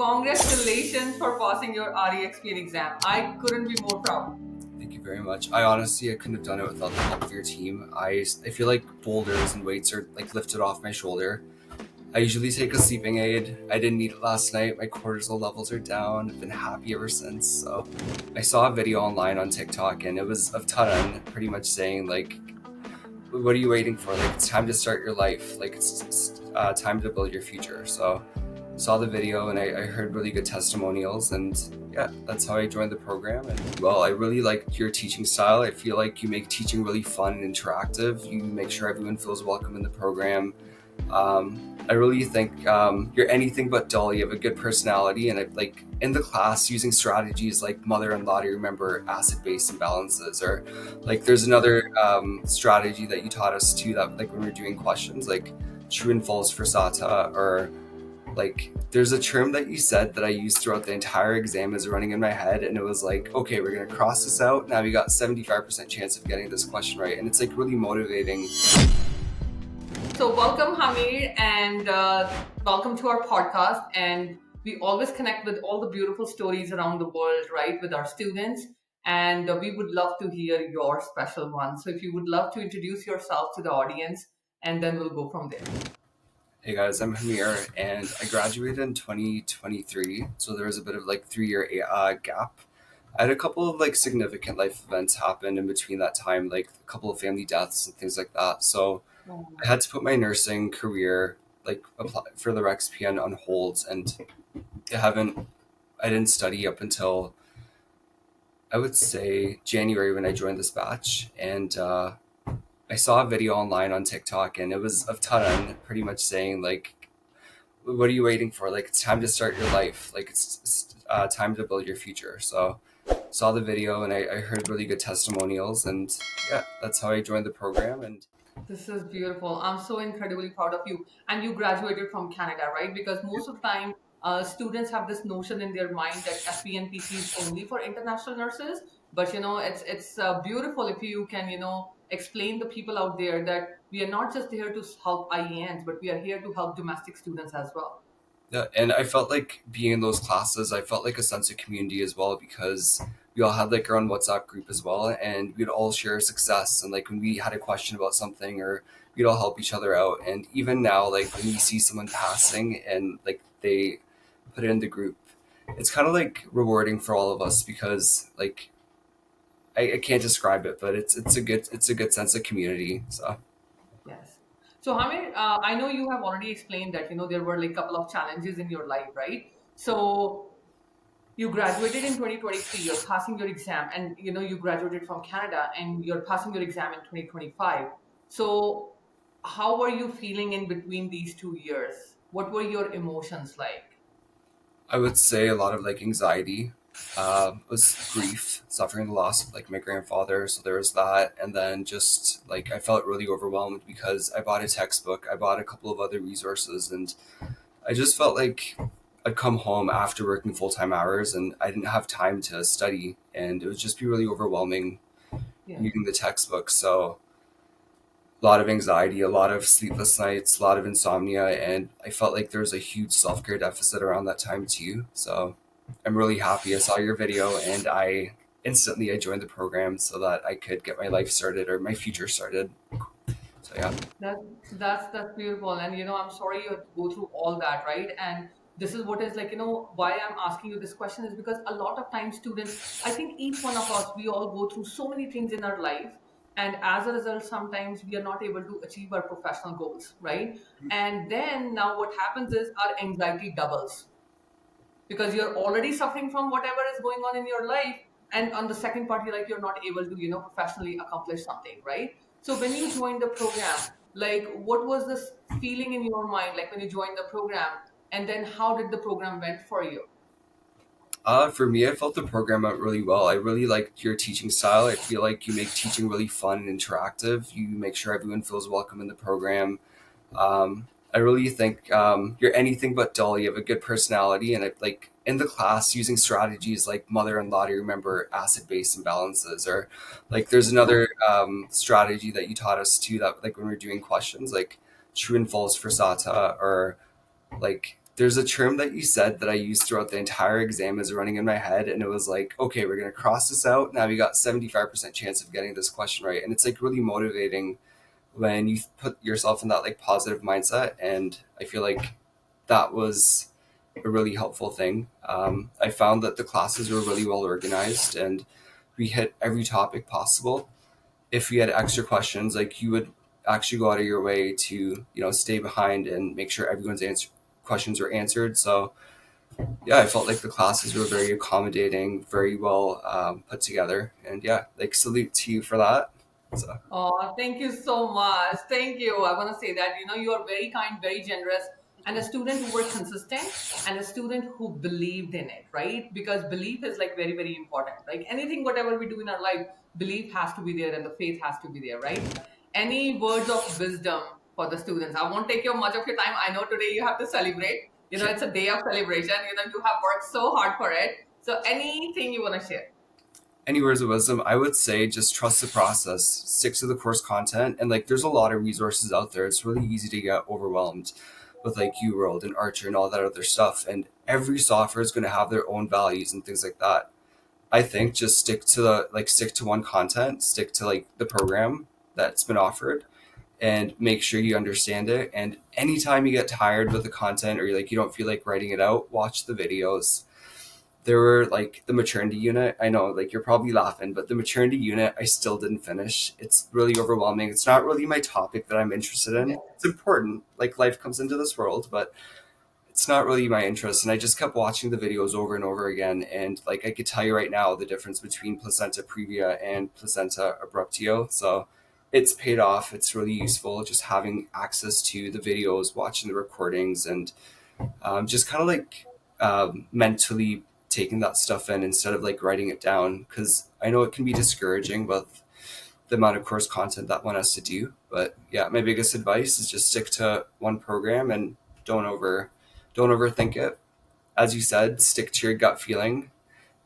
Congratulations for passing your REXPN exam. I couldn't be more proud. Thank you very much. I couldn't have done it without the help of your team. I feel like boulders and weights are like lifted off my shoulder. I usually take a sleeping aid. I didn't need it last night. My cortisol levels are down. I've been happy ever since. So I saw a video online on TikTok and it was of Taran pretty much saying like, what are you waiting for? Like, it's time to start your life. Like, it's time to build your future. So saw the video and I heard really good testimonials, and yeah, that's how I joined the program. And well, I really like your teaching style. I feel like you make teaching really fun and interactive. You make sure everyone feels welcome in the program. I really think you're anything but dull. You have a good personality, and I like in the class using strategies like mother and law to remember acid-base imbalances, or like there's another strategy that you taught us too, that like when we're doing questions like true and false for SATA, or like there's a term that you said that I used throughout the entire exam is running in my head, and it was like, okay, we're gonna cross this out. Now we got 75% chance of getting this question right, and it's like really motivating. So welcome, Hamir, and welcome to our podcast. And we always connect with all the beautiful stories around the world, right, with our students. And we would love to hear your special one. So if you would love to introduce yourself to the audience, and then we'll go from there. Hey guys, I'm Hamir, and I graduated in 2023, so there was a bit of like 3-year gap. I had a couple of like significant life events happen in between that time, like a couple of family deaths and things like that. So I had to put my nursing career, like apply for the REXPN, on hold, and I didn't study up until I would say January when I joined this batch, and I saw a video online on TikTok and it was of Taran pretty much saying like, what are you waiting for? Like, it's time to start your life. Like, it's time to build your future. So saw the video and I heard really good testimonials, and yeah, that's how I joined the program. And This is beautiful. I'm so incredibly proud of you. And you graduated from Canada, right? Because most of the time, students have this notion in their mind that FBNPC is only for international nurses. But it's beautiful if you can explain the people out there that we are not just here to help IENs, but we are here to help domestic students as well. yeah, and I felt like being in those classes, I felt like a sense of community as well, because we all had like our own WhatsApp group as well, and we'd all share success. And like when we had a question about something, or we'd all help each other out. And even now, like when you see someone passing and like they put it in the group, it's kind of like rewarding for all of us, because like I can't describe it, but it's a good sense of community. So Yes. So, Hamid, I know you have already explained that, there were like a couple of challenges in your life, right? So, you graduated in 2023, you're passing your exam, and you graduated from Canada and you're passing your exam in 2025. So, how were you feeling in between these 2 years? What were your emotions like? I would say a lot of like anxiety, was grief, suffering the loss of like my grandfather. So there was that, and then just like I felt really overwhelmed because I bought a textbook, I bought a couple of other resources, and I just felt like I'd come home after working full time hours and I didn't have time to study, and it would just be really overwhelming Yeah. reading the textbook. So a lot of anxiety, a lot of sleepless nights, a lot of insomnia, and I felt like there was a huge self care deficit around that time too. So I'm really happy I saw your video, and I joined the program so that I could get my life started, or my future started. So yeah. That that's beautiful, and I'm sorry you have to go through all that, right? And this is what is like, why I'm asking you this question is because a lot of times students, I think each one of us, we all go through so many things in our life, and as a result, sometimes we are not able to achieve our professional goals, right? And then now what happens is our anxiety doubles because you're already suffering from whatever is going on in your life, and on the second part you're not able to professionally accomplish something, right? So when you joined the program, like what was this feeling in your mind like when you joined the program, and then how did the program went for you? For me, I felt the program went really well. I really liked your teaching style. I feel like you make teaching really fun and interactive. You make sure everyone feels welcome in the program. I really think you're anything but dull. You have a good personality, and I like in the class using strategies like mother and law to remember acid-base imbalances, or like there's another strategy that you taught us too, that like when we're doing questions like true and false for SATA, or like There's a term that you said that I used throughout the entire exam is running in my head, and it was like, okay, we're gonna cross this out. Now we got 75% chance of getting this question right, and it's like really motivating when you put yourself in that like positive mindset. And I feel like that was a really helpful thing. I found that the classes were really well organized, and we hit every topic possible. If we had extra questions, like you would actually go out of your way to stay behind and make sure everyone's questions were answered. So yeah, I felt like the classes were very accommodating, very well put together, and yeah, like salute to you for that. So Oh, thank you so much. Thank you. I want to say that, you are very kind, very generous, and a student who were consistent and a student who believed in it, right? Because belief is like very, very important. Like anything, whatever we do in our life, belief has to be there and the faith has to be there, right? Any words of wisdom for the students? I won't take much of your time. I know today you have to celebrate. It's a day of celebration. You have worked so hard for it. So anything you want to share? any words of wisdom, I would say just trust the process, stick to the course content, and like there's a lot of resources out there. It's really easy to get overwhelmed with like UWorld and Archer and all that other stuff, and every software is going to have their own values and things like that. I think just stick to one content, stick to like the program that's been offered, and make sure you understand it. And anytime you get tired with the content, or you don't feel like writing it out, watch the videos. There were like the maternity unit. I know, like, you're probably laughing, but the maternity unit I still didn't finish. It's really overwhelming. It's not really my topic that I'm interested in. It's important, like life comes into this world, but it's not really my interest. And I just kept watching the videos over and over again. And like I could tell you right now the difference between placenta previa and placenta abruptio. So it's paid off. It's really useful just having access to the videos, watching the recordings, and just kind of like mentally taking that stuff in instead of like writing it down. Because I know it can be discouraging with the amount of course content that one has to do. But yeah, my biggest advice is just stick to one program and don't over don't overthink it. As you said, stick to your gut feeling.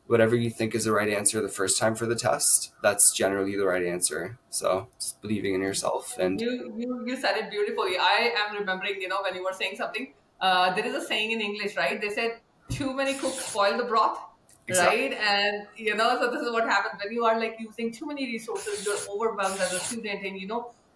Whatever you think is the right answer the first time for the test, that's generally the right answer. So just believing in yourself. And You said it beautifully. I am remembering, when you were saying something. There is a saying in English, right? They said, "Too many cooks spoil the broth," exactly. right? And so this is what happens when you are like using too many resources. You're overwhelmed as a student, and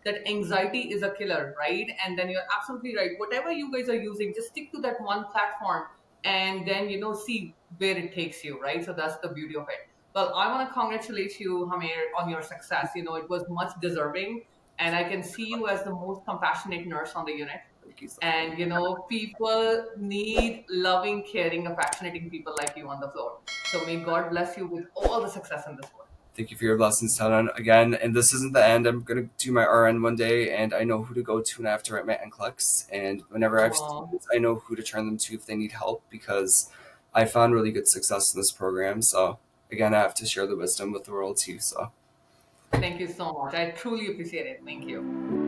that anxiety is a killer, right? And then you're absolutely right. Whatever you guys are using, just stick to that one platform, and then see where it takes you, right? So that's the beauty of it. Well, I want to congratulate you, Hamir, on your success. It was much deserving, and I can see you as the most compassionate nurse on the unit. Thank you so much. And people need loving, caring, affectionate people like you on the floor. So may God bless you with all the success in this world. Thank you for your blessings, Taran. Again, and this isn't the end. I'm going to do my RN one day, and I know who to go to, and I have to write my NCLEX. And whenever I have Oh, students, I know who to turn them to if they need help, because I found really good success in this program. So again, I have to share the wisdom with the world too. So thank you so much. I truly appreciate it. Thank you.